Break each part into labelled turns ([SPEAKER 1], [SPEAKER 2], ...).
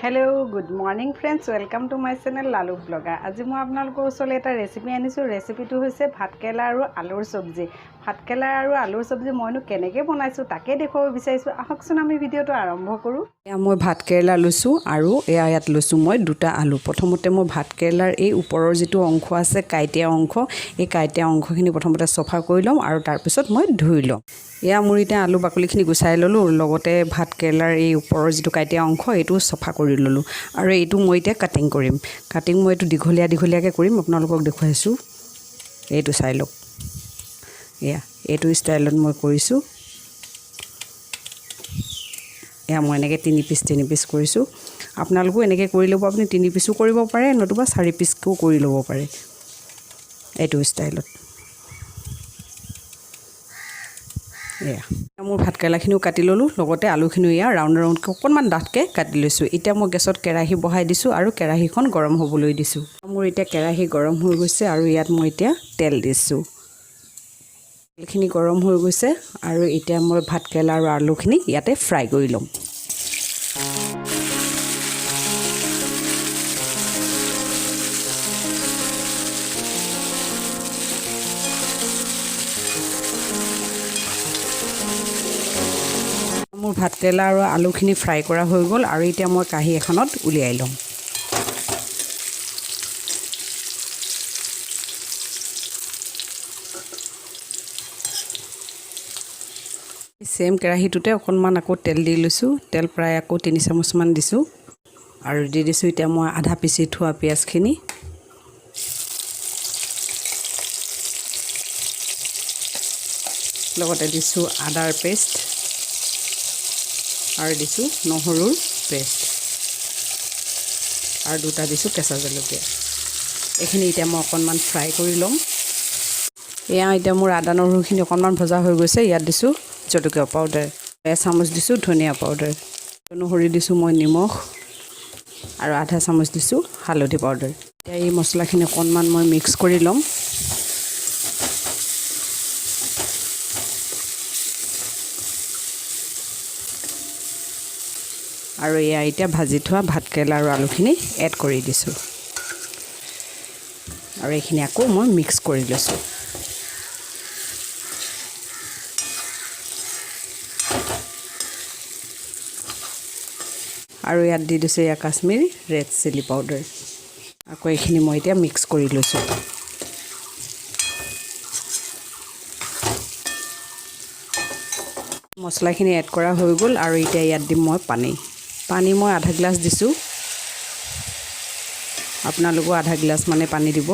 [SPEAKER 1] hello good morning friends welcome to my channel Lalu blogger आज मैं आपनालोকৰ ওচৰলৈ এটা ৰেচিপি আনিছো ৰেচিপিটো হৈছে ভাতকেৰেলা আৰু আলুৰ সবজি ভাতকেৰেলা আৰু আলুৰ সবজি মইনো কেনেকৈ বনাইছো তাকে দেখুৱাব বিচাৰিছো আহকচোন আমি ভিডিওটো আৰম্ভ কৰো এয়া মই ভাতকেৰেলা লৈছো আৰু ইয়াত লৈছো মই দুটা আলু প্ৰথমতে মই ভাতকেৰেলাৰ এই ওপৰৰ যেটো অংশ আছে কাইটিয়া অংশ এই কাইটিয়া অংশখিনি প্ৰথমতে সফা কৰি লম আৰু তাৰ পিছত মই ধুই লম এয়া মুৰিতে আলু বাকলিখিনি গুছাই ললো লগতে ভাতকেৰেলাৰ এই ওপৰৰ যেটো কাইটিয়া অংশ এটো সফা কৰি ললো আৰু এটো মই এতিয়া কাটিং কৰিম কাটিং মই এটো দীঘলীয়াকে কৰিম আপোনালোকক দেখুৱাইছো এটো চাই লওক এয়া এটো ষ্টাইলত মই কৰিছো এয়া মই এনেকৈ তিনি পিস কৰিছো আপোনালোকো এনেকৈ কৰি ল'ব আপুনি তিনি পিসও কৰিব পাৰে নতুবা চাৰি পিসকো কৰি ল'ব পাৰে এটো ষ্টাইলত এয়া মোৰ ভাতকেৰেলাখিনিও কাটি ললো লগতে আলুখিনিও ইয়া ৰাউন্ড অকনমান ডাঠকে কাটি লৈছো এতিয়া মই গেছত কেৰাহী বহাই দিছো আৰু কেৰাহীখন গৰম হ'বলৈ দিছো মোৰ এতিয়া কেৰাহী গৰম হৈ গৈছে আৰু ইয়াত মই এতিয়া তেল দিছো তেলখিনি গৰম হৈ গৈছে আৰু এতিয়া মই ভাতকেৰেলা আৰু আলুখিনি ইয়াতে ফ্ৰাই কৰি লম মোৰ ভাতকেৰেলা আৰু আলুখিনি ফ্ৰাই কৰা হৈ গ'ল আৰু এতিয়া মই কাঁহী এখনত উলিয়াই লম সেম কেৰাহীটোতে অকনমান আকৌ তেল দি লৈছো তেল প্ৰায় আকৌ 3 চামুচ মান দিছো আৰু দি দিছো এতিয়া মই আধা পিচি থোৱা পিয়াজখিনি লগতে দিছো আদাৰ পেষ্ট আৰু দিছো নহৰুৰ পেষ্ট আৰু দুটা দিছো কেঁচা জলকীয়া এখিনি এতিয়া মই অকনমান ফ্ৰাই কৰি লম এয়া এতিয়া মোৰ আদা নহৰুখিনি অকনমান ভজা হৈ গৈছে ইয়াত দিছো জলকীয়া পাউডাৰ 1 চামুচ দিছো ধনিয়া পাউডাৰ নহৰু দিছো মই নিমখ আৰু আধা চামুচ দিছো হালধি পাউডাৰ এতিয়া এই মছলাখিনি অকনমান মই মিক্স কৰি লম আৰু এয়া এতিয়া ভাজি থোৱা ভাতকেৰেলা আৰু আলুখিনি এড কৰি দিছো আৰু এইখিনি আকৌ মই মিক্স কৰি লৈছো আৰু ইয়াত দি দিছো ইয়া কাশ্মীৰী ৰেড চিলি পাউডাৰ আকৌ এইখিনি মই এতিয়া মিক্স কৰি লৈছো মছলাখিনি এড কৰা হৈ গ'ল আৰু এতিয়া ইয়াত দিম মই পানী মই আধা গ্লাস দিছো আপোনালোকো আধা গ্লাস মানে পানী দিব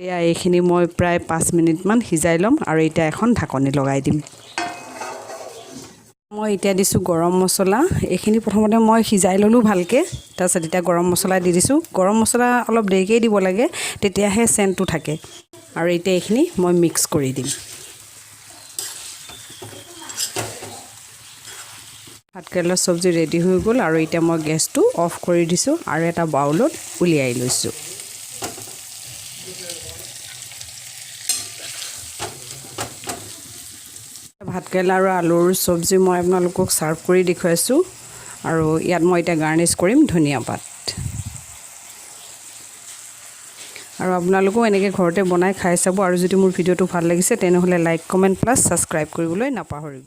[SPEAKER 1] এয়া এইখিনি মই প্ৰায় 5 মিনিট মান সিজাই লম আৰু এতিয়া এখন ঢাকনি লগাই দিম মই এতিয়া দিছো গৰম মছলা এইখিনি প্ৰথমতে মই সিজাই ললো ভালকে তাৰপিছত এতিয়া গৰম মছলা দি দিছো গৰম মছলা অলপ দেৰিকৈ দিব লাগে তেতিয়াহে সেন্টটো থাকে আৰু এতিয়া এইখিনি মই মিক্স কৰি দিম ভাতকেৰেলা সবজি ৰেডি হৈ গ'ল আৰু এতিয়া মই গেছটো অফ কৰি দিছো আৰু এটা বাউলত উলিয়াই লৈছো ভাতকেৰেলা আৰু আলুৰ সবজি মই আপোনালোকক সাৰ্ভ কৰি দেখুৱাইছো আৰু ইয়াত মই এটা গাৰ্নিশ কৰিম ধনিয়া পাত আৰু আপোনালোকো এনেকৈ ঘৰতে বনাই খাই চাব আৰু যদি মোৰ ভিডিওটো ভাল লাগিছে তেনে হলে লাইক কমেন্ট প্লাস সাবস্ক্ৰাইব কৰিবলৈ নাপাহৰিব